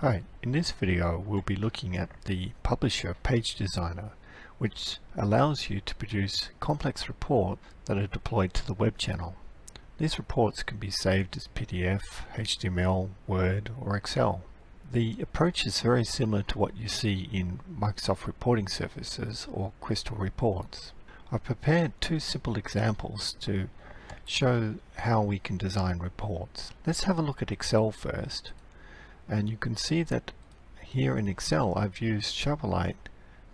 Hi, in this video we'll be looking at the Publisher Page Designer, which allows you to produce complex reports that are deployed to the web channel. These reports can be saved as PDF, HTML, Word or Excel. The approach is very similar to what you see in Microsoft reporting services or Crystal reports. I've prepared two simple examples to show how we can design reports. Let's have a look at Excel first. And you can see that here in Excel I've used Sharperlight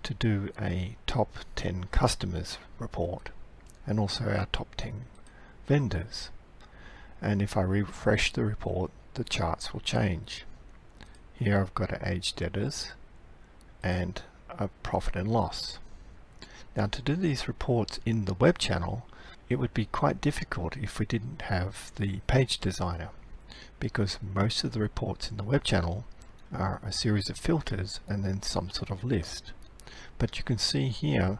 to do a top 10 customers report and also our top 10 vendors. And if I refresh the report, the charts will change. Here I've got a age debtors and a profit and loss. Now to do these reports in the web channel, it would be quite difficult if we didn't have the page designer, because most of the reports in the web channel are a series of filters and then some sort of list. But you can see here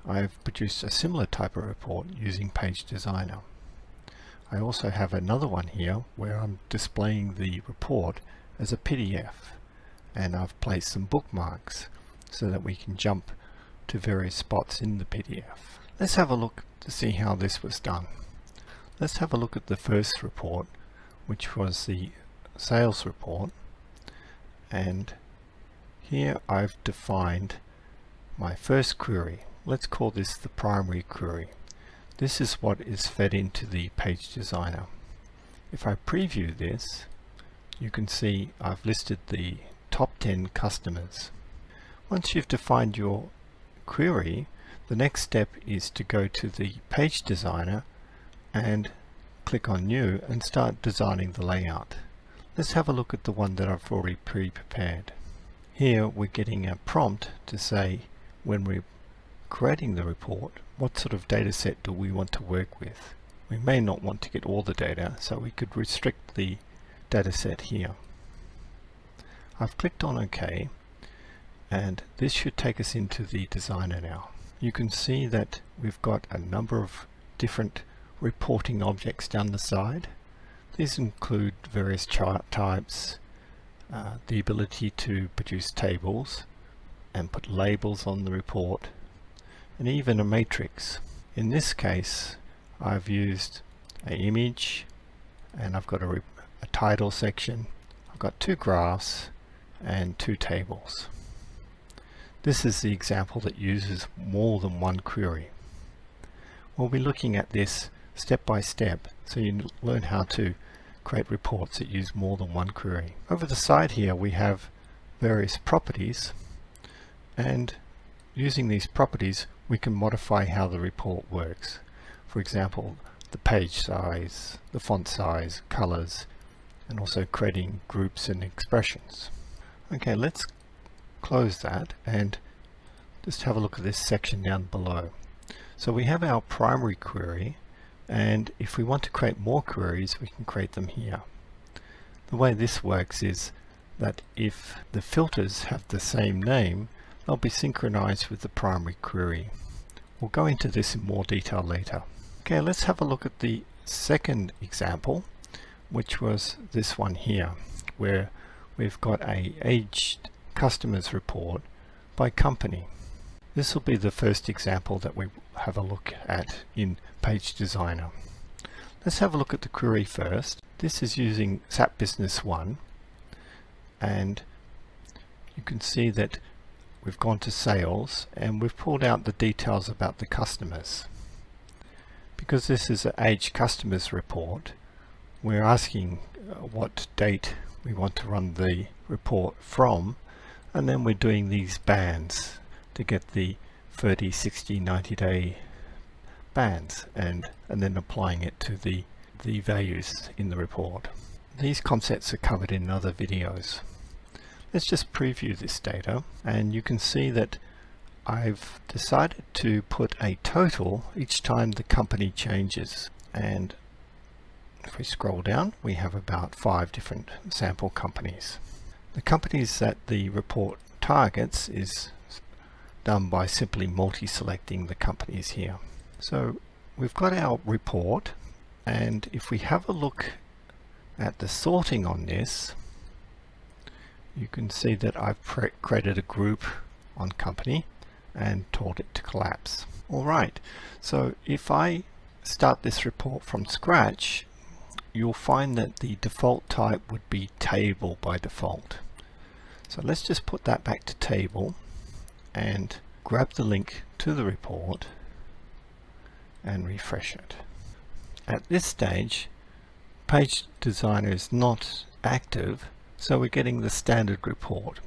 I've produced a similar type of report using Page Designer. I also have another one here where I'm displaying the report as a PDF, and I've placed some bookmarks so that we can jump to various spots in the PDF. Let's have a look to see how this was done. Let's have a look at the first report, which was the sales report, and here I've defined my first query. Let's call this the primary query. This is what is fed into the Page Designer. If I preview this, you can see I've listed the top 10 customers. Once you've defined your query, the next step is to go to the Page Designer and click on New and start designing the layout. Let's have a look at the one that I've already pre-prepared. Here we're getting a prompt to say, when we're creating the report, what sort of data set do we want to work with. We may not want to get all the data, so we could restrict the data set here. I've clicked on OK, and this should take us into the designer now. You can see that we've got a number of different reporting objects down the side. These include various chart types, the ability to produce tables and put labels on the report, and even a matrix. In this case I've used an image, and I've got a title section. I've got two graphs and two tables. This is the example that uses more than one query. We'll be looking at this step by step, so you learn how to create reports that use more than one query. Over the side here we have various properties, and using these properties we can modify how the report works. For example, the page size, the font size, colors, and also creating groups and expressions. Okay, let's close that and just have a look at this section down below. So we have our primary query, and if we want to create more queries we can create them here. The way this works is that if the filters have the same name, they'll be synchronized with the primary query. We'll go into this in more detail later. Okay, let's have a look at the second example, which was this one here, where we've got a aged customers report by company. This will be the first example that we have a look at in Page Designer. Let's have a look at the query first. This is using SAP Business One, and you can see that we've gone to sales and we've pulled out the details about the customers. Because this is an aged customers report, we're asking what date we want to run the report from, and then we're doing these bands to get the 30, 60, 90 day bands, and then applying it to the values in the report. These concepts are covered in other videos. Let's just preview this data, and you can see that I've decided to put a total each time the company changes, and if we scroll down we have about 5 different sample companies. The companies that the report targets is done by simply multi-selecting the companies here. So we've got our report, and if we have a look at the sorting on this, you can see that I've created a group on company and told it to collapse. Alright, so if I start this report from scratch, you'll find that the default type would be table by default. So let's just put that back to table and grab the link to the report and refresh it. At this stage, Page Designer is not active, so we're getting the standard report.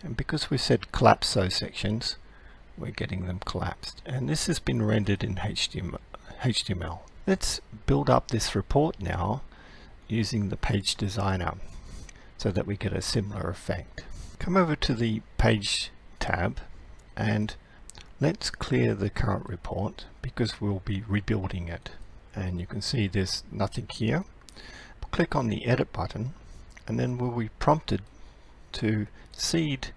And because we said collapse those sections, we're getting them collapsed. And this has been rendered in HTML. Let's build up this report now using the Page Designer so that we get a similar effect. Come over to the Page tab and let's clear the current report because we'll be rebuilding it. And you can see there's nothing here. Click on the Edit button and then we'll be prompted to seed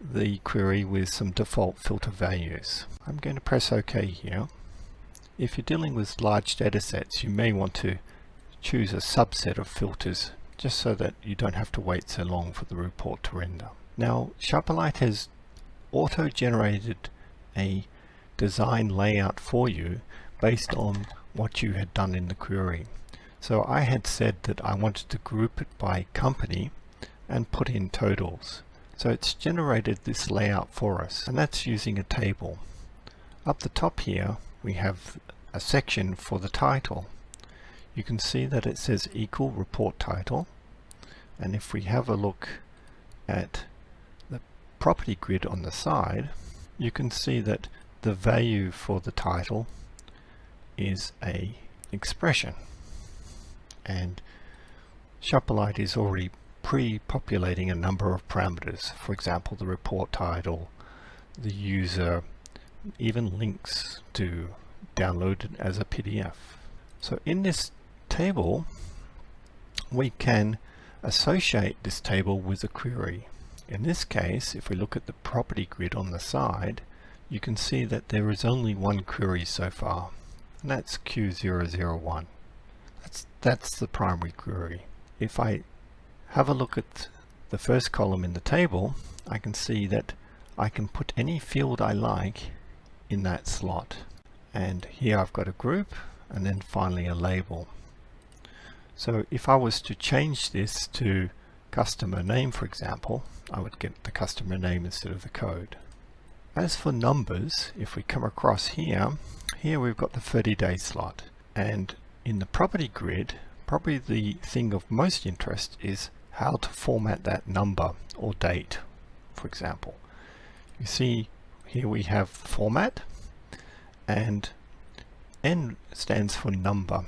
the query with some default filter values. I'm going to press OK here. If you're dealing with large datasets, you may want to choose a subset of filters just so that you don't have to wait so long for the report to render. Now, Sharperlight has auto-generated a design layout for you based on what you had done in the query. So I had said that I wanted to group it by company and put in totals. So it's generated this layout for us, and that's using a table. Up the top here we have a section for the title. You can see that it says equal report title, and if we have a look at the property grid on the side, you can see that the value for the title is a expression, and Sharperlight is already pre-populating a number of parameters. For example, the report title, the user, even links to download it as a PDF. So in this table we can associate this table with a query. In this case, if we look at the property grid on the side, you can see that there is only one query so far, and that's Q001. That's the primary query. If I have a look at the first column in the table, I can see that I can put any field I like in that slot. And here I've got a group and then finally a label. So if I was to change this to customer name, for example, I would get the customer name instead of the code. As for numbers, if we come across here we've got the 30-day slot, and in the property grid, probably the thing of most interest is how to format that number or date. For example, you see here we have format, and N stands for number,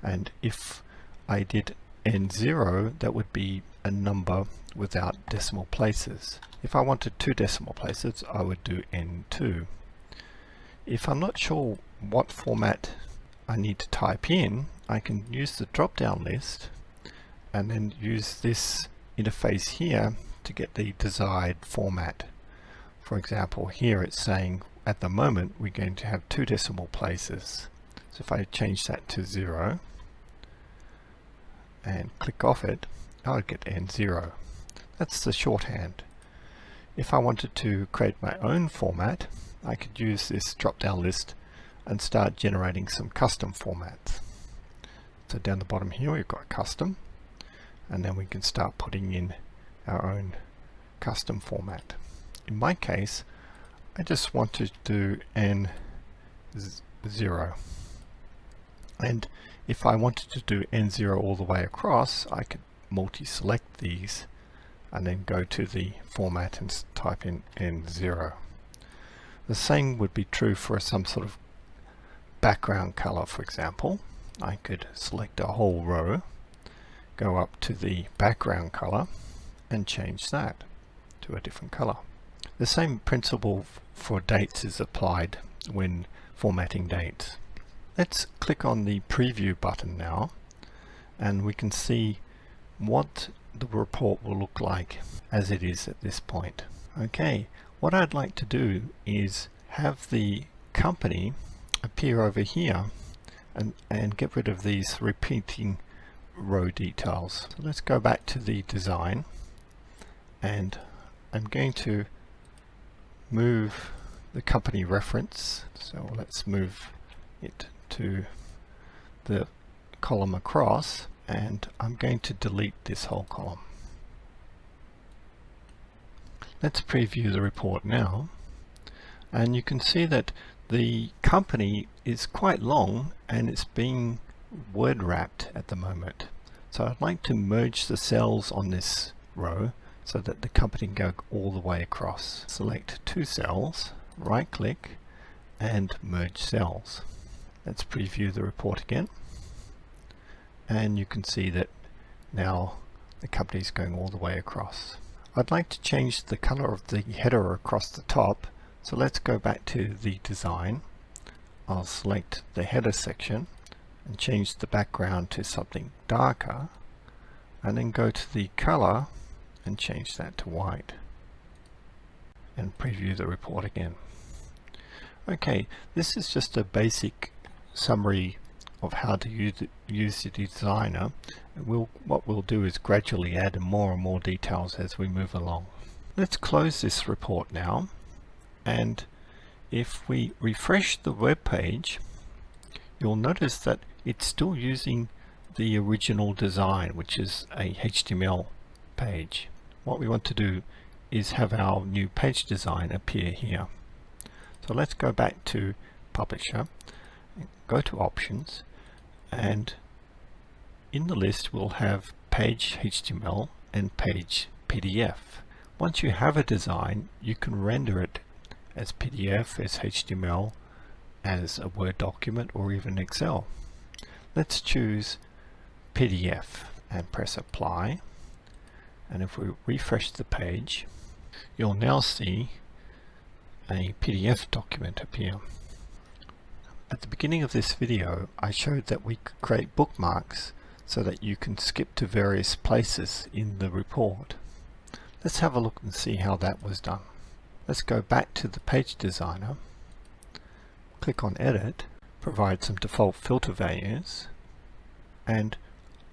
and if I did N0, that would be a number without decimal places. If I wanted 2 decimal places, I would do N2. If I'm not sure what format I need to type in, I can use the drop-down list and then use this interface here to get the desired format. For example, here it's saying at the moment we're going to have 2 decimal places. So if I change that to 0 and click off it, I'll get N0. That's the shorthand. If I wanted to create my own format, I could use this drop-down list and start generating some custom formats. So down the bottom here we've got custom, and then we can start putting in our own custom format. In my case, I just want to do N0, and if I wanted to do N0 all the way across, I could multi-select these and then go to the format and type in N0. The same would be true for some sort of background color. For example, I could select a whole row, go up to the background color and change that to a different color. The same principle for dates is applied when formatting dates. Let's click on the preview button now, and we can see what the report will look like as it is at this point. Okay, what I'd like to do is have the company appear over here and get rid of these repeating row details. So let's go back to the design and I'm going to move the company reference. So let's move it to the column across, and I'm going to delete this whole column. Let's preview the report now, and you can see that the company is quite long and it's being word wrapped at the moment. So I'd like to merge the cells on this row so that the company can go all the way across. Select two cells, right click and merge cells. Let's preview the report again, and you can see that now the company is going all the way across. I'd like to change the color of the header across the top, so let's go back to the design. I'll select the header section and change the background to something darker, and then go to the color and change that to white, and preview the report again. Okay, this is just a basic summary of how to use the designer. What we'll do is gradually add more and more details as we move along. Let's close this report now, and if we refresh the web page, you'll notice that it's still using the original design, which is a HTML page. What we want to do is have our new page design appear here. So let's go back to Publisher, go to Options, and in the list we'll have Page HTML and Page PDF. Once you have a design, you can render it as PDF, as HTML, as a Word document, or even Excel. Let's choose PDF and press Apply, and if we refresh the page, you'll now see a PDF document appear. At the beginning of this video, I showed that we could create bookmarks so that you can skip to various places in the report. Let's have a look and see how that was done. Let's go back to the page designer, click on Edit, provide some default filter values, and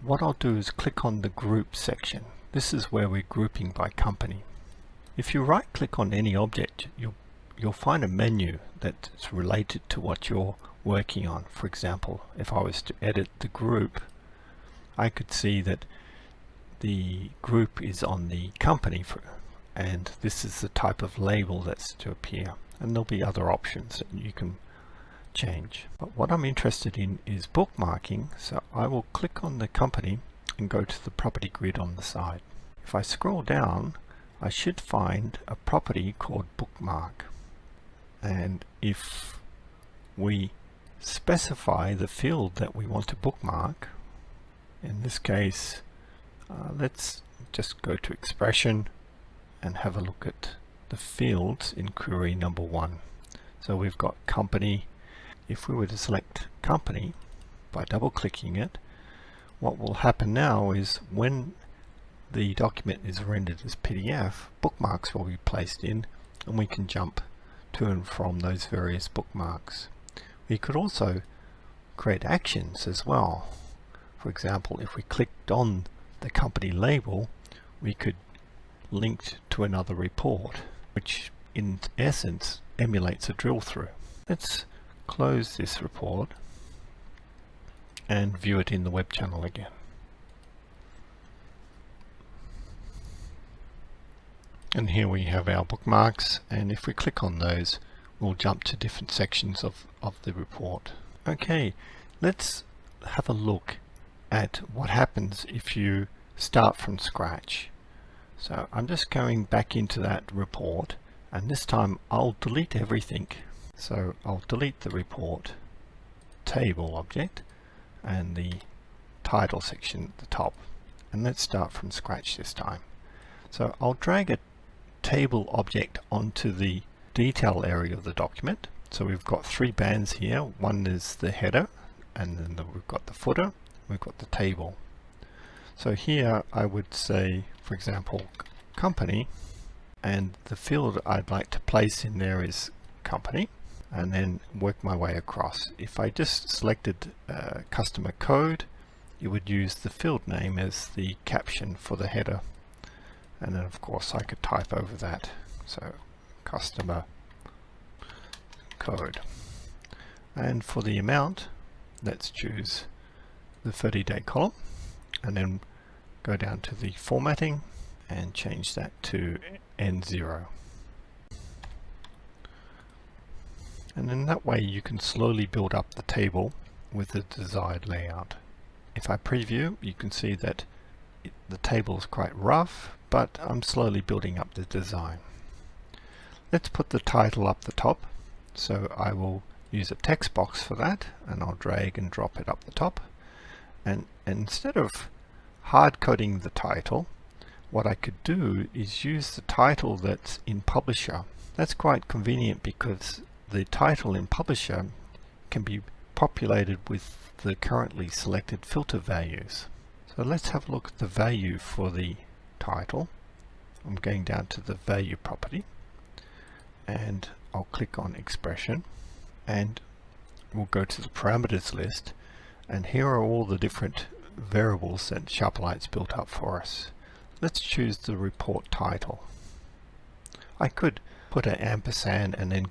what I'll do is click on the Group section. This is where we're grouping by company. If you right click on any object, you'll find a menu that's related to what you're working on. For example, if I was to edit the group, I could see that the group is on the company, and this is the type of label that's to appear, and there'll be other options that you can change. But what I'm interested in is bookmarking, so I will click on the company and go to the property grid on the side. If I scroll down, I should find a property called bookmark, and if we specify the field that we want to bookmark, in this case let's just go to expression and have a look at the fields in query number 1. So we've got company. If we were to select company by double clicking it, what will happen now is when the document is rendered as PDF, bookmarks will be placed in, and we can jump to and from those various bookmarks. We could also create actions as well. For example, if we clicked on the company label, we could link to another report, which in essence emulates a drill through. Let's close this report and view it in the web channel again. And here we have our bookmarks, and if we click on those, we'll jump to different sections of the report. Okay, let's have a look at what happens if you start from scratch. So I'm just going back into that report, and this time I'll delete everything. So I'll delete the report table object and the title section at the top, and let's start from scratch this time. So I'll drag a table object onto the detail area of the document. So we've got 3 bands here. One is the header, and then we've got the footer, we've got the table. So here I would say, for example, company, and the field I'd like to place in there is company, and then work my way across. If I just selected customer code, you would use the field name as the caption for the header, and then of course I could type over that, so customer code. And for the amount, let's choose the 30-day column, and then go down to the formatting and change that to N0. And in that way you can slowly build up the table with the desired layout. If I preview, you can see that the table is quite rough, but I'm slowly building up the design. Let's put the title up the top, so I will use a text box for that, and I'll drag and drop it up the top. And instead of hard coding the title, what I could do is use the title that's in Publisher. That's quite convenient because the title in Publisher can be populated with the currently selected filter values. So let's have a look at the value for the title. I'm going down to the value property, and I'll click on expression, and we'll go to the parameters list, and here are all the different variables that Sharperlight's built up for us. Let's choose the report title. I could put an ampersand and then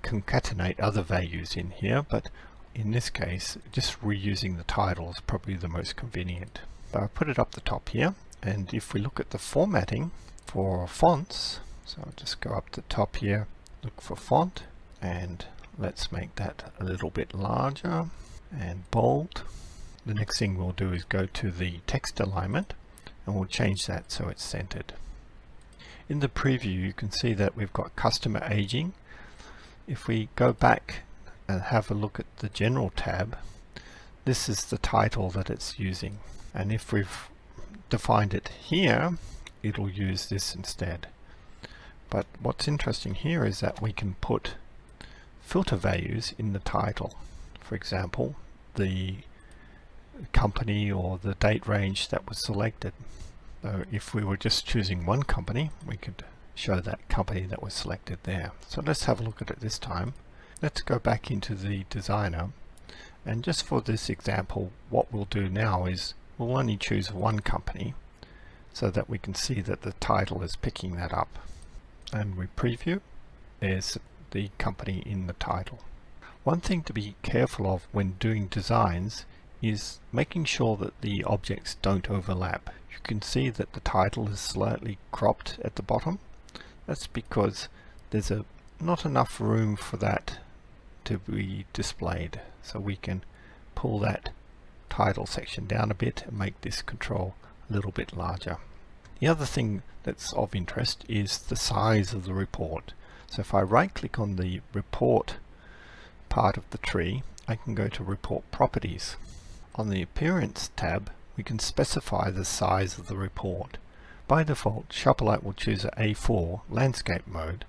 concatenate other values in here, but in this case just reusing the title is probably the most convenient. So I put it up the top here, and if we look at the formatting for fonts, so I'll just go up the top here, look for font, and let's make that a little bit larger and bold. The next thing we'll do is go to the text alignment, and we'll change that so it's centered. In the preview you can see that we've got customer aging. If we go back and have a look at the general tab, this is the title that it's using, and if we've defined it here, it'll use this instead. But what's interesting here is that we can put filter values in the title. For example, the company or the date range that was selected. So if we were just choosing one company, we could show that company that was selected there. So let's have a look at it this time. Let's go back into the designer, and just for this example what we'll do now is we'll only choose one company so that we can see that the title is picking that up. And we preview, there's the company in the title. One thing to be careful of when doing designs is making sure that the objects don't overlap. You can see that the title is slightly cropped at the bottom. That's because there's not enough room for that to be displayed. So we can pull that title section down a bit and make this control a little bit larger. The other thing that's of interest is the size of the report. So if I right click on the report part of the tree, I can go to report properties. On the appearance tab we can specify the size of the report. By default, Sharperlight will choose an A4 landscape mode.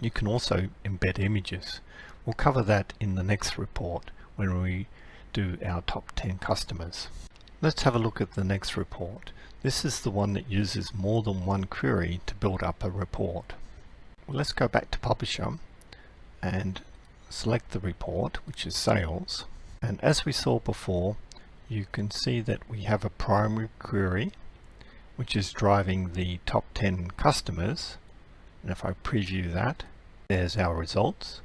You can also embed images. We'll cover that in the next report when we do our top 10 customers. Let's have a look at the next report. This is the one that uses more than one query to build up a report. Well, let's go back to Publisher and select the report, which is sales. And as we saw before, you can see that we have a primary query which is driving the top 10 customers, and if I preview that, there's our results.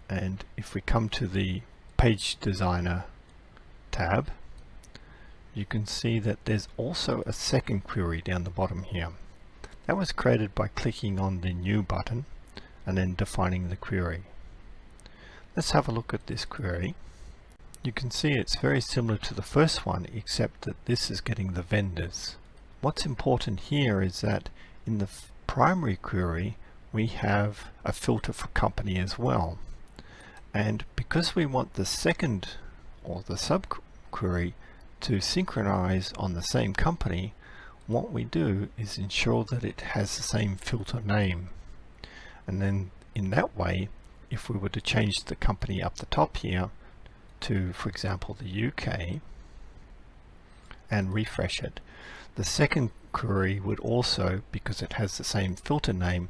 And if we come to the Page Designer tab, you can see that there's also a second query down the bottom here. That was created by clicking on the New button and then defining the query. Let's have a look at this query. You can see it's very similar to the first one, except that this is getting the vendors. What's important here is that in the primary query we have a filter for company as well, and because we want the second or the subquery to synchronize on the same company, what we do is ensure that it has the same filter name, and then in that way if we were to change the company up the top here to, for example, the UK and refresh it, the second query would also, because it has the same filter name,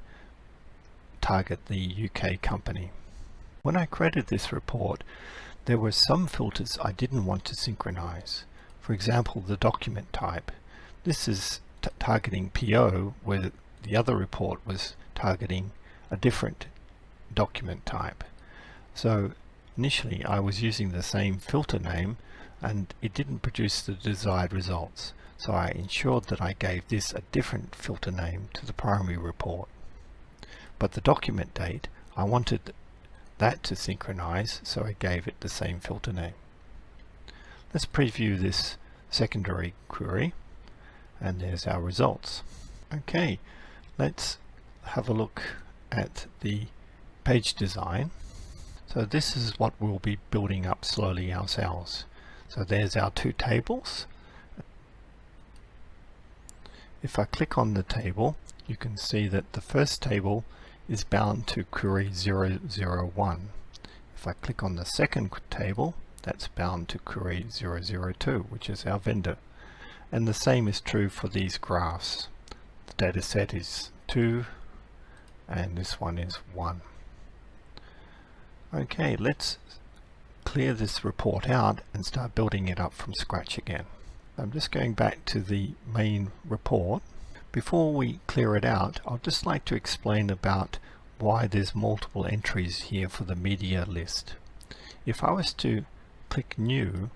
target the UK company. When I created this report, there were some filters I didn't want to synchronize. For example, the document type. This is targeting PO, where the other report was targeting a different document type. So initially I was using the same filter name and it didn't produce the desired results. So I ensured that I gave this a different filter name to the primary report. But the document date, I wanted that to synchronize, so I gave it the same filter name. Let's preview this secondary query, and there's our results. Okay, let's have a look at the page design. So this is what we'll be building up slowly ourselves. So there's our two tables. If I click on the table, you can see that the first table is bound to query 001. If I click on the second table, that's bound to query 002, which is our vendor. And the same is true for these graphs. The data set is 2 and this one is 1. Okay, let's clear this report out and start building it up from scratch again. I'm just going back to the main report. Before we clear it out, I'd just like to explain about why there's multiple entries here for the media list. If I was to click New,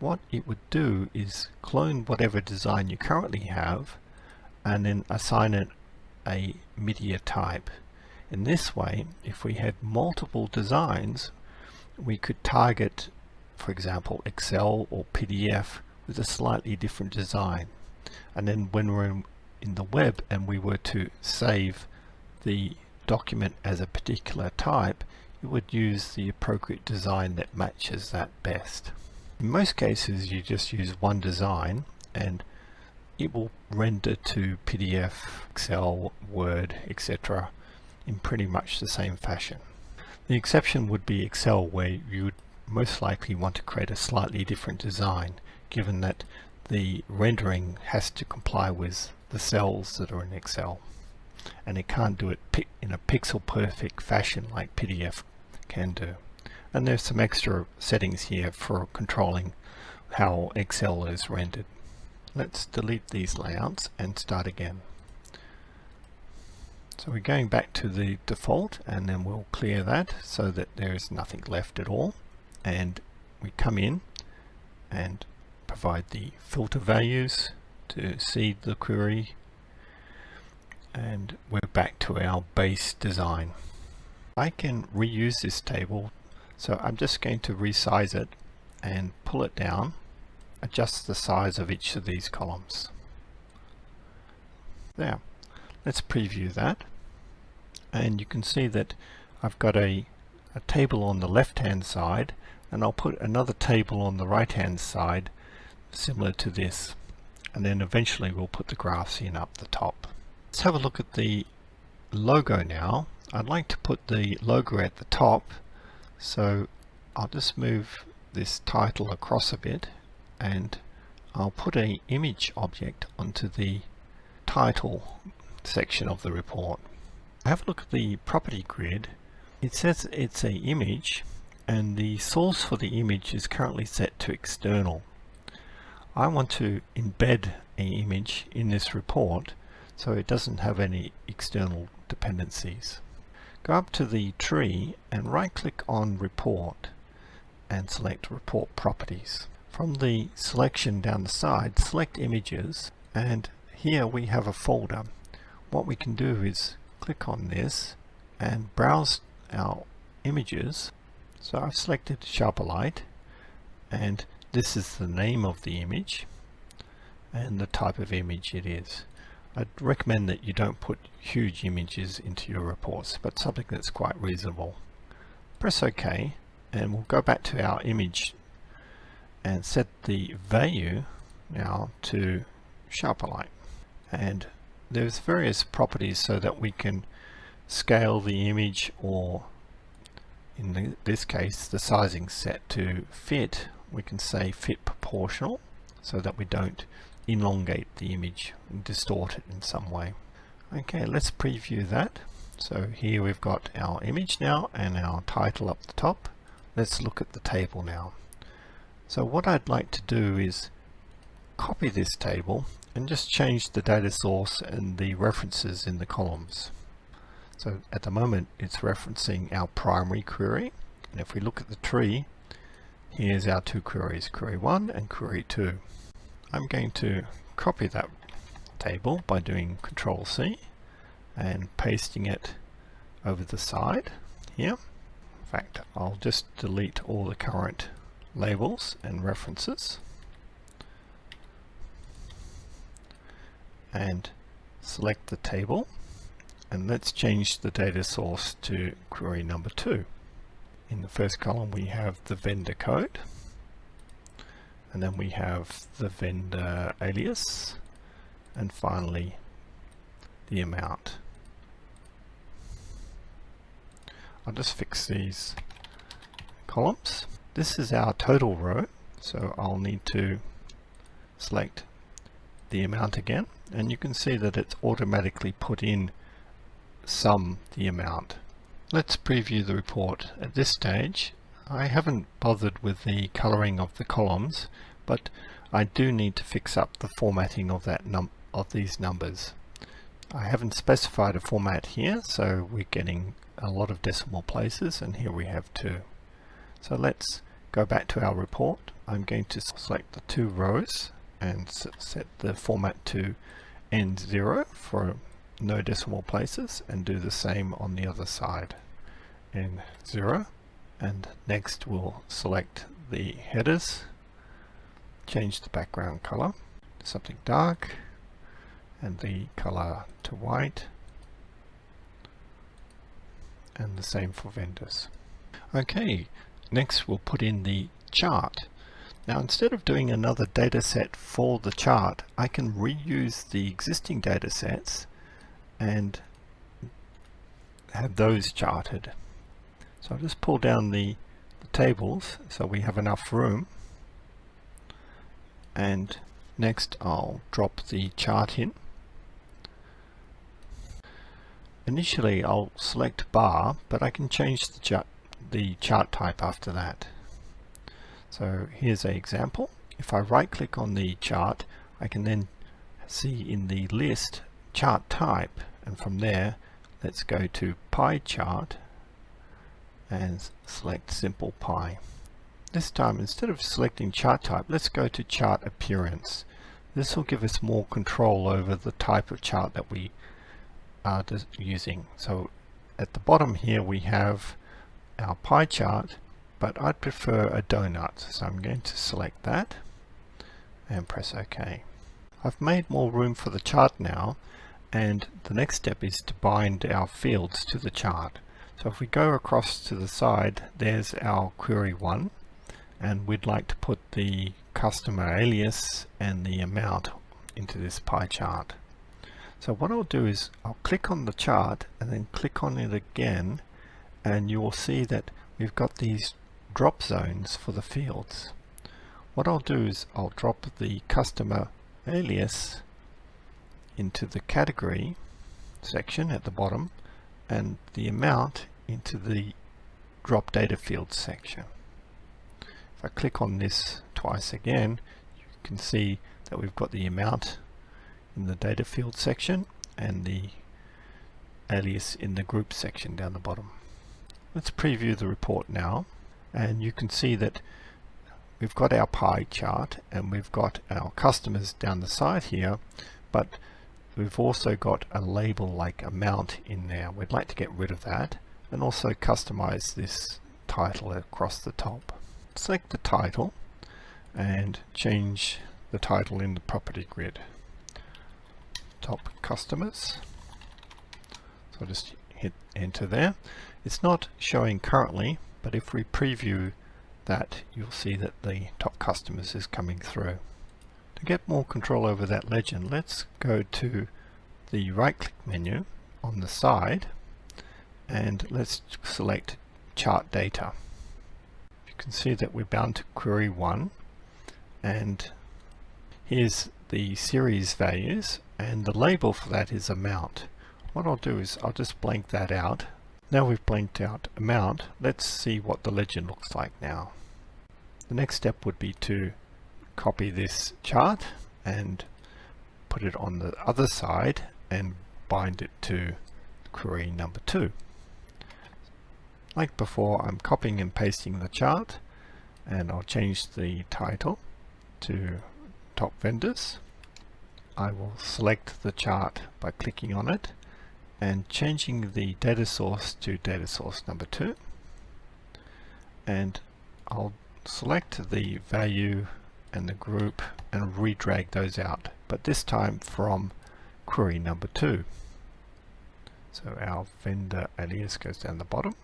what it would do is clone whatever design you currently have and then assign it a media type. In this way, if we had multiple designs, we could target, for example, Excel or PDF with a slightly different design. And then when we're in the web and we were to save the document as a particular type, it would use the appropriate design that matches that best. In most cases you just use one design and it will render to PDF, Excel, Word, etc. in pretty much the same fashion. The exception would be Excel, where you would most likely want to create a slightly different design, given that the rendering has to comply with the cells that are in Excel, and it can't do it in a pixel perfect fashion like PDF can do. And there's some extra settings here for controlling how Excel is rendered. Let's delete these layouts and start again. So we're going back to the default, and then we'll clear that so that there is nothing left at all, and we come in and provide the filter values to seed the query, and we're back to our base design. I can reuse this table, so I'm just going to resize it and pull it down, adjust the size of each of these columns. There. Let's preview that, and you can see that I've got a table on the left hand side, and I'll put another table on the right hand side similar to this, and then eventually we'll put the graphs in up the top. Let's have a look at the logo now. I'd like to put the logo at the top, so I'll just move this title across a bit, and I'll put an image object onto the title section of the report. Have a look at the property grid. It says it's an image, and the source for the image is currently set to external. I want to embed an image in this report so it doesn't have any external dependencies. Go up to the tree and right click on Report and select Report Properties. From the selection down the side, select Images, and here we have a folder. What we can do is click on this and browse our images. So I've selected Sharperlight, and this is the name of the image and the type of image it is. I'd recommend that you don't put huge images into your reports, but something that's quite reasonable. Press OK, and we'll go back to our image and set the value now to Sharperlight. And there's various properties so that we can scale the image, or in this case the sizing set to fit. We can say fit proportional so that we don't elongate the image and distort it in some way. Okay, let's preview that. So here we've got our image now and our title up the top. Let's look at the table now. So what I'd like to do is copy this table and just change the data source and the references in the columns. So at the moment it's referencing our primary query, and if we look at the tree, here's our two queries, query 1 and query 2. I'm going to copy that table by doing Control-C and pasting it over the side here. In fact, I'll just delete all the current labels and references and select the table, and let's change the data source to query number 2. In the first column we have the vendor code, and then we have the vendor alias, and finally the amount. I'll just fix these columns. This is our total row, so I'll need to select the amount again, and you can see that it's automatically put in sum the amount. Let's preview the report. At this stage I haven't bothered with the coloring of the columns, but I do need to fix up the formatting of these numbers. I haven't specified a format here, so we're getting a lot of decimal places, and here we have 2. So let's go back to our report. I'm going to select the 2 rows and set the format to N0 for no decimal places, and do the same on the other side, N0. And next we'll select the headers, change the background color to something dark, and the color to white, and the same for vendors. Okay, next we'll put in the chart. Now, instead of doing another data set for the chart, I can reuse the existing data sets and have those charted. So I'll just pull down the tables so we have enough room, and next I'll drop the chart in. Initially I'll select bar, but I can change the chart type after that. So here's an example. If I right click on the chart, I can then see in the list chart type, and from there let's go to pie chart and select simple pie. This time, instead of selecting chart type, let's go to chart appearance. This will give us more control over the type of chart that we are using. So at the bottom here we have our pie chart, but I'd prefer a donut, so I'm going to select that and press OK. I've made more room for the chart now, and the next step is to bind our fields to the chart. So if we go across to the side, there's our query 1, and we'd like to put the customer alias and the amount into this pie chart. So what I'll do is I'll click on the chart and then click on it again, and you will see that we've got these drop zones for the fields. What I'll do is I'll drop the customer alias into the category section at the bottom, and the amount into the drop data fields section. If I click on this twice again, you can see that we've got the amount in the data field section and the alias in the group section down the bottom. Let's preview the report now, and you can see that we've got our pie chart and we've got our customers down the side here, but we've also got a label like amount in there. We'd like to get rid of that and also customize this title across the top. Select the title and change the title in the property grid. Top customers. So I'll just hit enter there. It's not showing currently, but if we preview that, you'll see that the top customers is coming through. To get more control over that legend, let's go to the right click menu on the side and let's select chart data. You can see that we're bound to query 1, and here's the series values, and the label for that is amount. What I'll do is I'll just blank that out. Now we've blanked out amount, let's see what the legend looks like now. The next step would be to copy this chart and put it on the other side and bind it to query number 2. Like before, I'm copying and pasting the chart, and I'll change the title to top vendors. I will select the chart by clicking on it and changing the data source to data source number 2, and I'll select the value and the group and redrag those out, but this time from query number 2. So our vendor alias goes down the bottom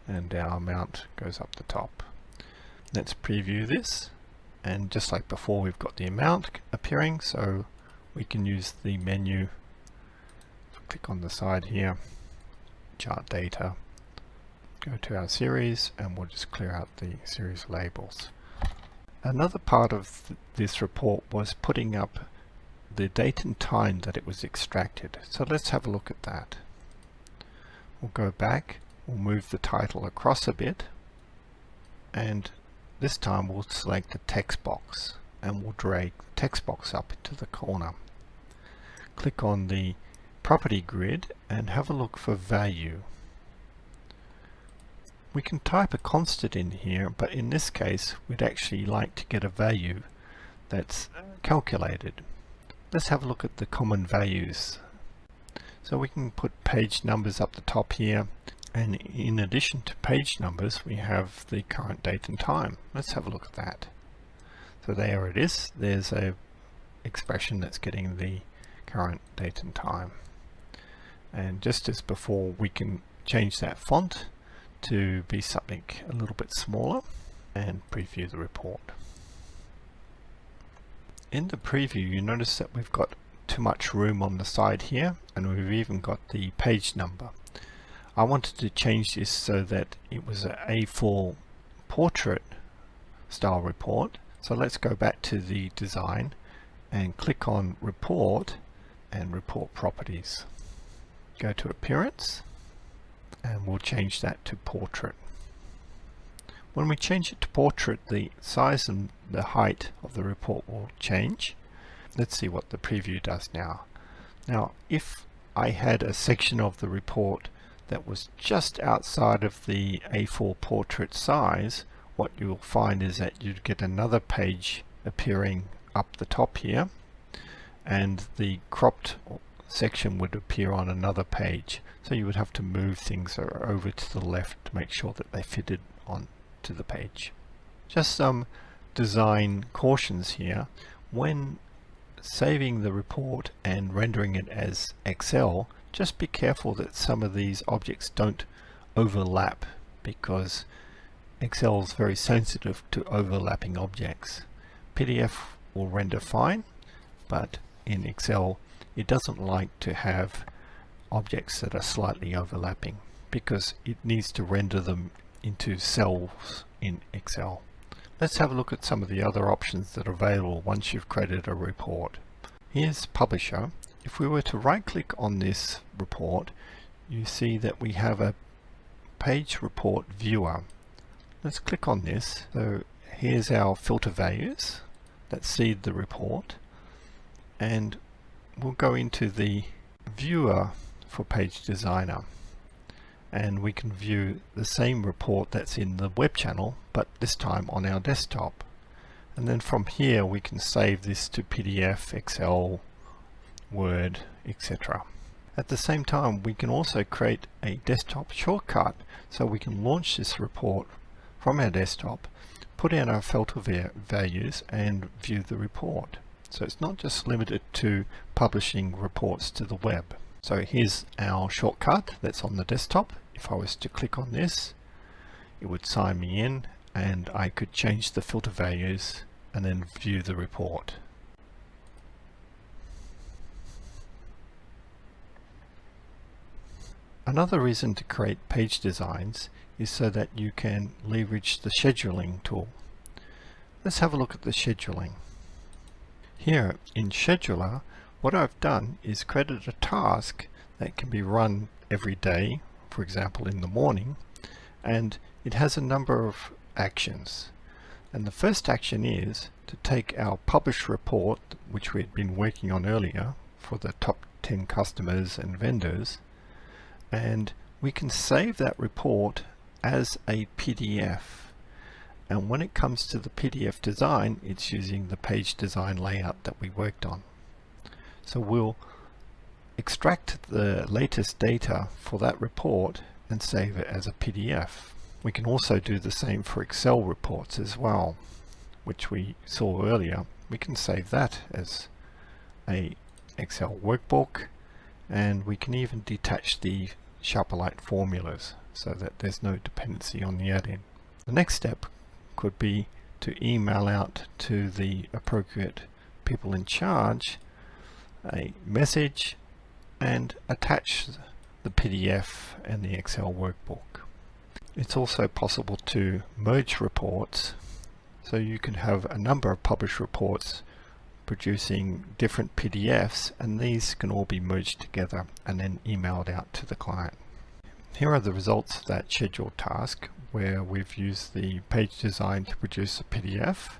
and our amount goes up the top. Let's preview this, and just like before, we've got the amount appearing, so we can use the menu. Click on the side here, chart data, go to our series, and we'll just clear out the series labels. Another part of this report was putting up the date and time that it was extracted. So let's have a look at that. We'll go back, we'll move the title across a bit, and this time we'll select the text box and we'll drag the text box up into the corner. Click on the property grid and have a look for value. We can type a constant in here, but in this case we'd actually like to get a value that's calculated. Let's have a look at the common values. So we can put page numbers up the top here, and in addition to page numbers we have the current date and time. Let's have a look at that. So there it is. There's a expression that's getting the current date and time. And just as before, we can change that font to be something a little bit smaller and preview the report. In the preview, you notice that we've got too much room on the side here, and we've even got the page number. I wanted to change this so that it was an A4 portrait style report. So let's go back to the design and click on report and report properties. Go to appearance and we'll change that to portrait. When we change it to portrait, the size and the height of the report will change. Let's see what the preview does now. Now, if I had a section of the report that was just outside of the A4 portrait size, what you'll find is that you'd get another page appearing up the top here, and the cropped section would appear on another page. So you would have to move things over to the left to make sure that they fitted on to the page. Just some design cautions here. When saving the report and rendering it as Excel, just be careful that some of these objects don't overlap, because Excel is very sensitive to overlapping objects. PDF will render fine, but in Excel it doesn't like to have objects that are slightly overlapping, because it needs to render them into cells in Excel. Let's have a look at some of the other options that are available once you've created a report. Here's Publisher. If we were to right click on this report, you see that we have a page report viewer. Let's click on this. So here's our filter values that seed the report, and we'll go into the viewer for Page Designer, and we can view the same report that's in the web channel, but this time on our desktop. And then from here we can save this to PDF, Excel, Word, etc. At the same time, we can also create a desktop shortcut, so we can launch this report from our desktop, put in our filter values and view the report. So it's not just limited to publishing reports to the web. So here's our shortcut that's on the desktop. If I was to click on this, it would sign me in, and I could change the filter values and then view the report. Another reason to create page designs is so that you can leverage the scheduling tool. Let's have a look at the scheduling. Here in Scheduler, what I've done is created a task that can be run every day, for example in the morning, and it has a number of actions. And the first action is to take our published report, which we had been working on earlier for the top 10 customers and vendors, and we can save that report as a PDF. And when it comes to the PDF design, it's using the page design layout that we worked on. So we'll extract the latest data for that report and save it as a PDF. We can also do the same for Excel reports as well, which we saw earlier. We can save that as a Excel workbook, and we can even detach the Sharperlight formulas so that there's no dependency on the add-in. The next step could be to email out to the appropriate people in charge a message and attach the PDF and the Excel workbook. It's also possible to merge reports, so you can have a number of published reports producing different PDFs, and these can all be merged together and then emailed out to the client. Here are the results of that scheduled task, where we've used the page design to produce a PDF,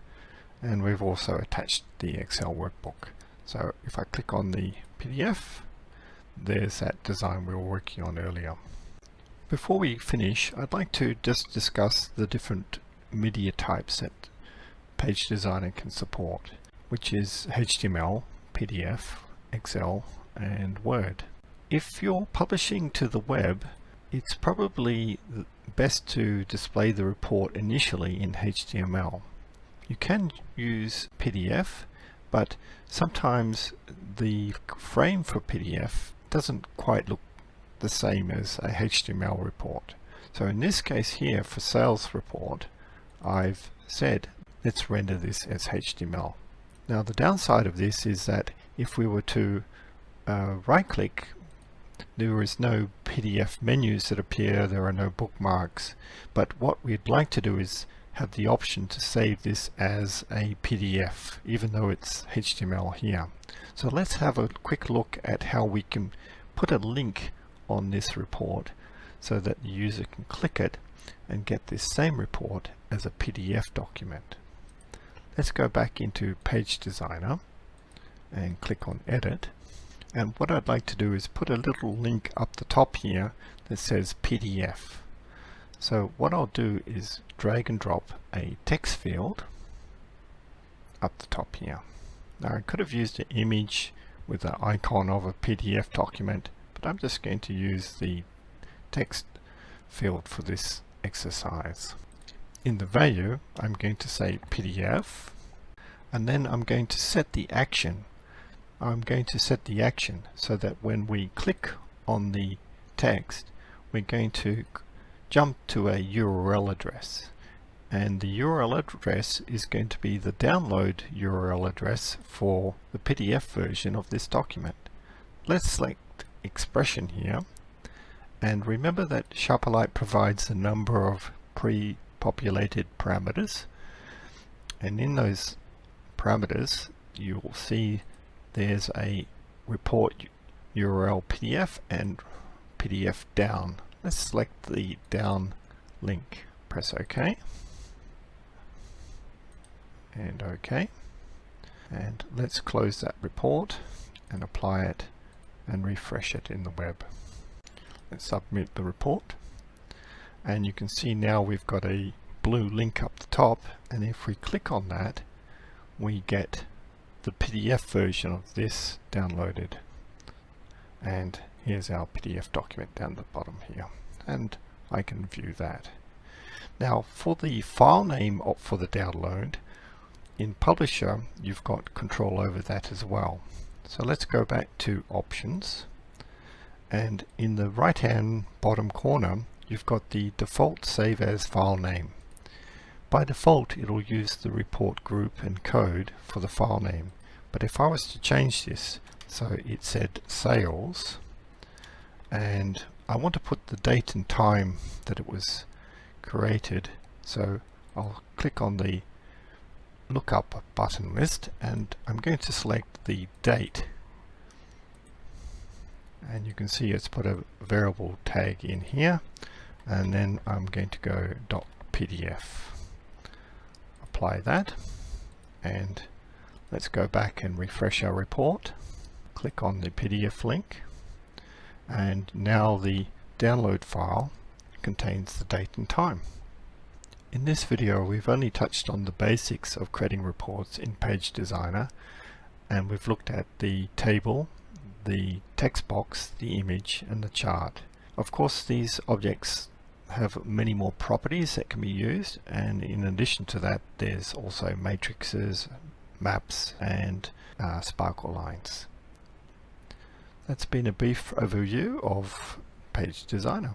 and we've also attached the Excel workbook. So if I click on the PDF, there's that design we were working on earlier. Before we finish, I'd like to just discuss the different media types that Page Designer can support, which is HTML, PDF, Excel, and Word. If you're publishing to the web, it's probably best to display the report initially in HTML. You can use PDF, but sometimes the frame for PDF doesn't quite look the same as a HTML report. So in this case here, for sales report, I've said let's render this as HTML. Now the downside of this is that if we were to right click, there is no PDF menus that appear, there are no bookmarks, but what we'd like to do is have the option to save this as a PDF even though it's HTML here. So let's have a quick look at how we can put a link on this report so that the user can click it and get this same report as a PDF document. Let's go back into Page Designer and click on Edit, and what I'd like to do is put a little link up the top here that says PDF. So what I'll do is drag and drop a text field up the top here. Now I could have used an image with an icon of a PDF document, but I'm just going to use the text field for this exercise. In the value, I'm going to say PDF, and then I'm going to set the action. I'm going to set the action so that when we click on the text, we're going to jump to a URL address. And the URL address is going to be the download URL address for the PDF version of this document. Let's select expression here, and remember that Sharperlight provides a number of pre-populated parameters, and in those parameters you'll see there's a report URL PDF and PDF down. Let's select the down link, press OK and OK, and let's close that report and apply it and refresh it in the web. Let's submit the report, and you can see now we've got a blue link up the top, and if we click on that we get the PDF version of this downloaded, and here's our PDF document down the bottom here, and I can view that. Now for the file name for the download, in Publisher you've got control over that as well. So let's go back to Options, and in the right hand bottom corner you've got the default Save As file name. By default it'll use the report group and code for the file name, but if I was to change this so it said sales, and I want to put the date and time that it was created, so I'll click on the lookup button list and I'm going to select the date, and you can see it's put a variable tag in here, and then I'm going to go .pdf, apply that, and let's go back and refresh our report. Click on the PDF link, and now the download file contains the date and time. In this video we've only touched on the basics of creating reports in Page Designer, and we've looked at the table, the text box, the image and the chart. Of course these objects have many more properties that can be used, and in addition to that there's also matrices, maps and sparkle lines. That's been a brief overview of Page Designer.